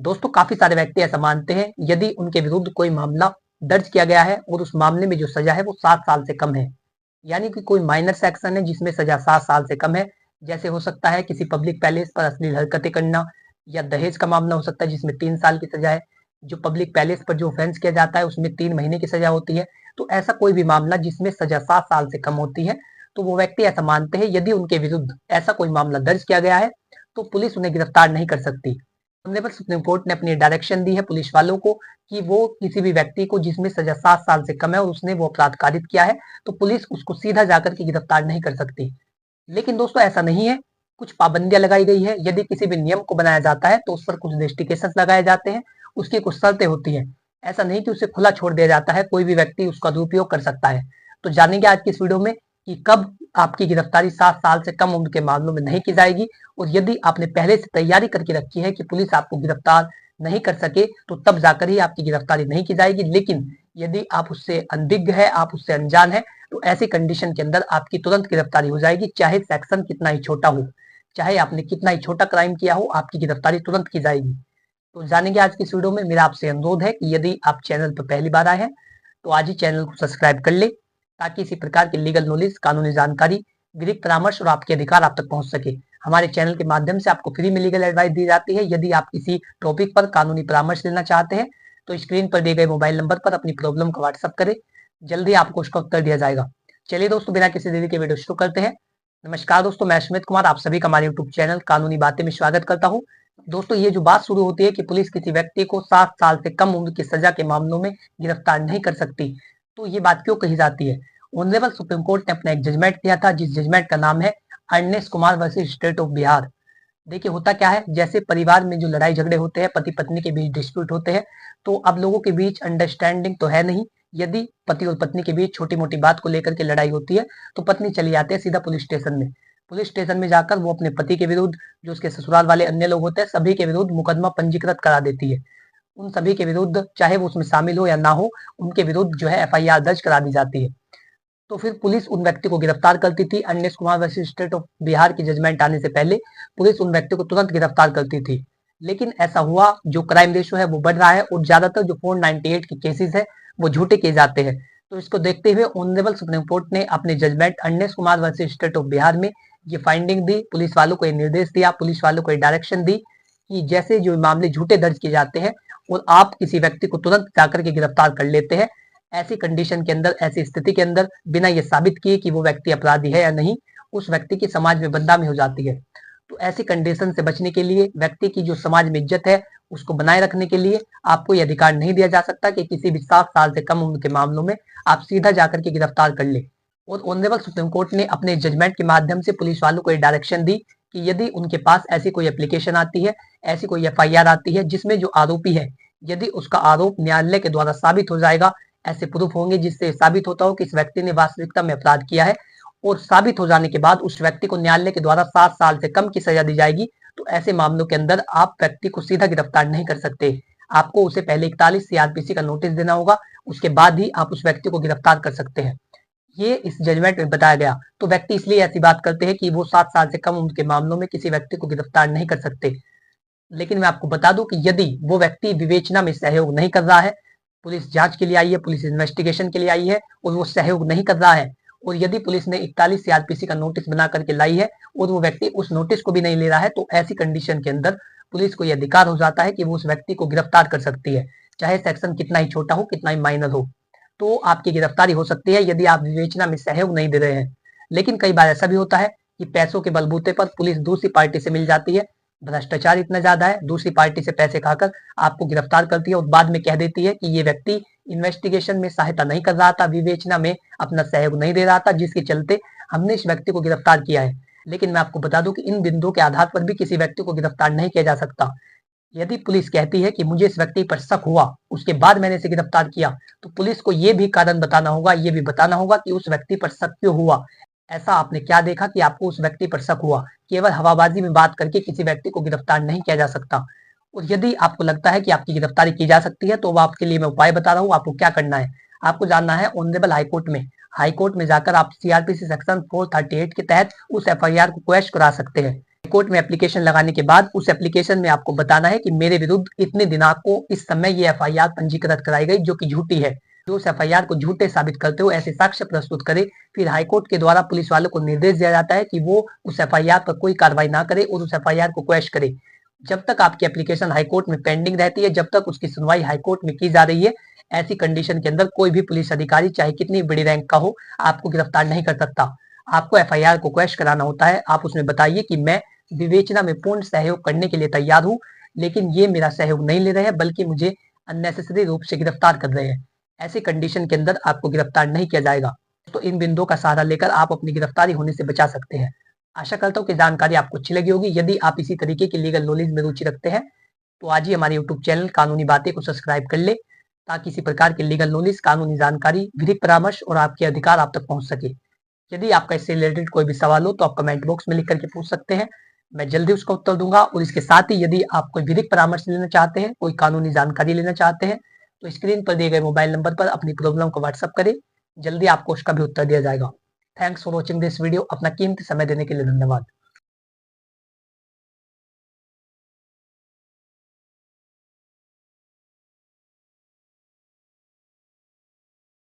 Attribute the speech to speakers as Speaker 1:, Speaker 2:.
Speaker 1: दोस्तों काफी सारे व्यक्ति ऐसा मानते हैं यदि उनके विरुद्ध कोई मामला दर्ज किया गया है और उस मामले में जो सजा है वो 7 साल से कम है, यानी कि कोई माइनर सेक्शन है जिसमें सजा 7 साल से कम है, जैसे हो सकता है किसी पब्लिक पैलेस पर अश्लील हरकतें करना, या दहेज का मामला हो सकता है जिसमें 3 साल की सजा है। जो पब्लिक पैलेस पर जो ऑफेंस किया जाता है उसमें 3 महीने की सजा होती है। तो ऐसा कोई भी मामला जिसमें सजा 7 साल से कम होती है, तो वो व्यक्ति ऐसा मानते हैं यदि उनके विरुद्ध ऐसा कोई मामला दर्ज किया गया है तो पुलिस उन्हें गिरफ्तार नहीं कर सकती। ऑनरेबल सुप्रीम कोर्ट ने अपनी डायरेक्शन दी है पुलिस वालों को कि वो किसी भी व्यक्ति को जिसमें सजा 7 साल से कम है और उसने वो अपराध कारित किया है तो पुलिस उसको सीधा जाकर के गिरफ्तार नहीं कर सकती। लेकिन दोस्तों ऐसा नहीं है, कुछ पाबंदियां लगाई गई है। यदि किसी भी नियम को बनाया जाता है तो उस पर कुछ रेस्ट्रिक्शंस लगाए जाते हैं, उसकी कुछ शर्तें होती हैं। ऐसा नहीं कि उसे खुला छोड़ दिया जाता है, कोई भी व्यक्ति उसका दुरुपयोग कर सकता है। तो जानेंगे आज की इस वीडियो में कि कब आपकी गिरफ्तारी 7 साल से कम उम्र के मामलों में नहीं की जाएगी, और यदि आपने पहले से तैयारी करके रखी है कि पुलिस आपको गिरफ्तार नहीं कर सके तो तब जाकर ही आपकी गिरफ्तारी नहीं की जाएगी। लेकिन यदि आप उससे अनभिज्ञ है, आप उससे अनजान है, तो ऐसी कंडीशन के अंदर आपकी तुरंत गिरफ्तारी हो जाएगी, चाहे सेक्शन कितना ही छोटा हो, चाहे आपने कितना ही छोटा क्राइम किया हो, आपकी गिरफ्तारी तुरंत की जाएगी। तो जानेंगे आज की इस वीडियो में। मेरा आपसे अनुरोध है कि यदि आप चैनल पर पहली बार आए हैं तो आज ही चैनल को सब्सक्राइब कर ले, ताकि इसी प्रकार की लीगल नॉलेज, कानूनी जानकारी, विधिक परामर्श और आपके अधिकार आप तक पहुंच सके। हमारे चैनल के माध्यम से आपको फ्री में लीगल एडवाइस दी जाती है। यदि आप किसी टॉपिक पर कानूनी परामर्श लेना चाहते हैं तो स्क्रीन पर दिए गए मोबाइल नंबर पर अपनी प्रॉब्लम को व्हाट्सअप करें, जल्दी आपको उसका उत्तर दिया जाएगा। चलिए दोस्तों, बिना किसी देरी के वीडियो शुरू करते हैं। नमस्कार दोस्तों, मैं सुमित कुमार आप सभी का हमारे यूट्यूब चैनल कानूनी बातें में स्वागत करता हूँ। दोस्तों, ये जो बात शुरू होती है कि पुलिस किसी व्यक्ति को 7 साल से कम उम्र की सजा के मामलों में गिरफ्तार नहीं कर सकती, तो ये बात क्यों कही जाती है? ऑनरेबल सुप्रीम कोर्ट ने अपना एक जजमेंट दिया था, जिस जजमेंट का नाम है Arnesh Kumar versus State of Bihar. देखिए होता क्या है, जैसे परिवार में जो लड़ाई झगड़े होते हैं, पति पत्नी के बीच डिस्प्यूट होते हैं, तो अब लोगों के बीच अंडरस्टैंडिंग तो है नहीं। यदि पति और पत्नी के बीच छोटी मोटी बात को लेकर के लड़ाई होती है तो पत्नी चली जाती है सीधा पुलिस स्टेशन में। पुलिस स्टेशन में जाकर वो अपने पति के विरुद्ध, जो उसके ससुराल वाले अन्य लोग होते हैं, सभी के विरुद्ध मुकदमा पंजीकृत करा देती है। उन सभी के विरुद्ध, चाहे वो उसमें शामिल हो या ना हो, उनके विरुद्ध जो है एफआईआर दर्ज करा दी जाती है। तो फिर पुलिस उन व्यक्ति को गिरफ्तार करती थी। Arnesh Kumar versus State of Bihar की जजमेंट आने से पहले पुलिस उन व्यक्ति को तुरंत गिरफ्तार करती थी। लेकिन ऐसा हुआ, जो क्राइम रेशो है वो बढ़ रहा है और ज्यादातर जो 498 के केसेस है वो झूठे किए जाते हैं। तो इसको देखते हुए ऑनरेबल सुप्रीम कोर्ट ने अपने judgement Arnesh Kumar versus State of Bihar में ये फाइंडिंग दी, पुलिस वालों को ये निर्देश दिया, पुलिस वालों को ये डायरेक्शन दी कि जैसे जो मामले झूठे दर्ज किए जाते हैं और आप किसी व्यक्ति को तुरंत जाकर के गिरफ्तार कर लेते हैं, ऐसी कंडीशन के अंदर, ऐसी स्थिति के अंदर बिना ये साबित किए कि वो व्यक्ति अपराधी है या नहीं, उस व्यक्ति की समाज में बदनामी हो जाती है। तो ऐसी कंडीशन से बचने के लिए, व्यक्ति की जो समाज में इज्जत है उसको बनाए रखने के लिए आपको ये अधिकार नहीं दिया जा सकता कि किसी भी 7 साल से कम उम्र के मामलों में आप सीधा जाकर के गिरफ्तार कर ले। और ऑनरेबल सुप्रीम कोर्ट ने अपने जजमेंट के माध्यम से पुलिस वालों को ये डायरेक्शन दी कि यदि उनके पास ऐसी कोई एप्लीकेशन आती है, ऐसी कोई एफआईआर आती है जिसमें जो आरोपी है, यदि उसका आरोप न्यायालय के द्वारा साबित हो जाएगा, ऐसे प्रूफ होंगे जिससे साबित होता हो कि इस व्यक्ति ने वास्तविकता में अपराध किया है, और साबित हो जाने के बाद उस व्यक्ति को न्यायालय के द्वारा 7 साल से कम की सजा दी जाएगी, तो ऐसे मामलों के अंदर आप व्यक्ति को सीधा गिरफ्तार नहीं कर सकते। आपको उसे पहले 41 सीआरपीसी का नोटिस देना होगा, उसके बाद ही आप उस व्यक्ति को गिरफ्तार कर सकते हैं। ये इस जजमेंट में बताया गया। तो व्यक्ति इसलिए ऐसी बात करते हैं कि वो 7 साल से कम उम्र के मामलों में किसी व्यक्ति को गिरफ्तार नहीं कर सकते। लेकिन मैं आपको बता दूं कि यदि वो व्यक्ति विवेचना में सहयोग नहीं कर रहा है, पुलिस जांच के लिए आई है, पुलिस इन्वेस्टिगेशन के लिए आई है और वो सहयोग नहीं कर रहा है, और यदि पुलिस ने 41 सीआरपीसी का नोटिस बना करके लाई है और वो व्यक्ति उस नोटिस को भी नहीं ले रहा है, तो ऐसी कंडीशन के अंदर पुलिस को यह अधिकार हो जाता है कि वो उस व्यक्ति को गिरफ्तार कर सकती है, चाहे सेक्शन कितना ही छोटा हो, कितना ही माइनर हो। तो आपकी गिरफ्तारी हो सकती है यदि आप विवेचना में सहयोग नहीं दे रहे हैं। लेकिन कई बार ऐसा भी होता है कि पैसों के बलबूते पर पुलिस दूसरी पार्टी से मिल जाती है, भ्रष्टाचार इतना ज्यादा है, दूसरी पार्टी से पैसे खाकर आपको गिरफ्तार करती है और बाद में कह देती है कि ये व्यक्ति इन्वेस्टिगेशन में सहायता नहीं कर रहा था, विवेचना में अपना सहयोग नहीं दे रहा था, जिसके चलते हमने इस व्यक्ति को गिरफ्तार किया है। लेकिन मैं आपको बता दूं कि इन बिंदुओं के आधार पर भी किसी व्यक्ति को गिरफ्तार नहीं किया जा सकता। यदि पुलिस कहती है कि मुझे इस व्यक्ति पर शक हुआ, उसके बाद मैंने इसे गिरफ्तार किया, तो पुलिस को ये भी कारण बताना होगा, ये भी बताना होगा कि उस व्यक्ति पर शक क्यों हुआ, ऐसा आपने क्या देखा कि आपको उस व्यक्ति पर शक हुआ। केवल हवाबाजी में बात करके किसी व्यक्ति को गिरफ्तार नहीं किया जा सकता। और यदि आपको लगता है कि आपकी गिरफ्तारी की जा सकती है, तो वो आपके लिए मैं उपाय बता रहा हूँ। आपको क्या करना है, आपको जानना है ऑनरेबल हाईकोर्ट में जाकर आप सीआरपीसी सेक्शन 438 के तहत उस एफआईआर को क्वेश करा सकते हैं। कोर्ट में एप्लीकेशन लगाने के बाद उस एप्लीकेशन में आपको बताना है कि मेरे विरुद्ध इतने दिनांक को इस समय ये एफआईआर पंजीकृत कराई गई जो कि झूठी है। जो उस एफआईआर को झूठे साबित करते हो ऐसे साक्ष्य प्रस्तुत करे। फिर हाईकोर्ट के द्वारा पुलिस वालों को निर्देश दिया जाता है कि वो उस एफआईआर पर कोई कार्रवाई ना करे और उस एफआईआर को क्वैश करे। जब तक आपकी एप्लीकेशन हाईकोर्ट में पेंडिंग रहती है, जब तक उसकी सुनवाई हाईकोर्ट में की जा रही है, ऐसी कंडीशन के अंदर कोई भी पुलिस अधिकारी चाहे कितनी बड़ी रैंक का हो आपको गिरफ्तार नहीं कर सकता। आपको एफआईआर को क्वैश कराना होता है। आप उसमें बताइए कि मैं विवेचना में पूर्ण सहयोग करने के लिए तैयार हूँ, लेकिन ये मेरा सहयोग नहीं ले रहे हैं बल्कि मुझे अननेसेसरी रूप से गिरफ्तार कर रहे हैं। ऐसी कंडीशन के अंदर आपको गिरफ्तार नहीं किया जाएगा। तो इन बिंदुओं का सहारा लेकर आप अपनी गिरफ्तारी होने से बचा सकते हैं। आशा करता हूँ कि जानकारी आपको अच्छी लगी होगी। यदि आप इसी तरीके की लीगल नॉलेज में रुचि रखते हैं तो आज ही हमारे यूट्यूब चैनल कानूनी बातें को सब्सक्राइब कर ले, ताकि इसी प्रकार की लीगल नॉलेज, कानूनी जानकारी, विधिक परामर्श और आपके अधिकार आप तक पहुंच सके। यदि आपका इससे रिलेटेड कोई भी सवाल हो तो आप कमेंट बॉक्स में लिख करके पूछ सकते हैं, मैं जल्दी उसका उत्तर दूंगा। और इसके साथ ही यदि आप कोई विधिक परामर्श लेना चाहते हैं, कोई कानूनी जानकारी लेना चाहते हैं, तो स्क्रीन पर दिए गए मोबाइल नंबर पर अपनी प्रॉब्लम को व्हाट्सअप करें, जल्दी आपको उसका भी उत्तर दिया जाएगा। Thanks for watching this video. अपना कीमती समय देने के लिए धन्यवाद।